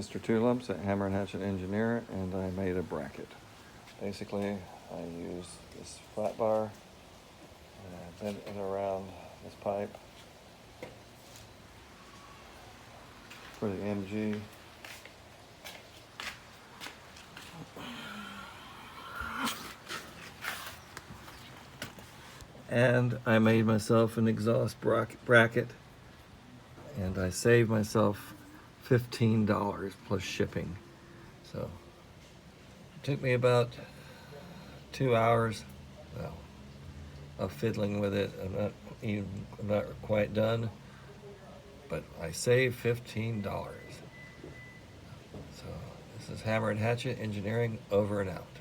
Mr. Two Lumps at Hammer and Hatchet Engineer, and I made a bracket. Basically, I used this flat bar and I bent it around this pipe for the MG. And I made myself an exhaust bracket, and I saved myself $15 plus shipping. So it took me about 2 hours of fiddling with it. I'm not quite done, but I saved $15. So this is Hammer and Hatchet Engineering, over and out.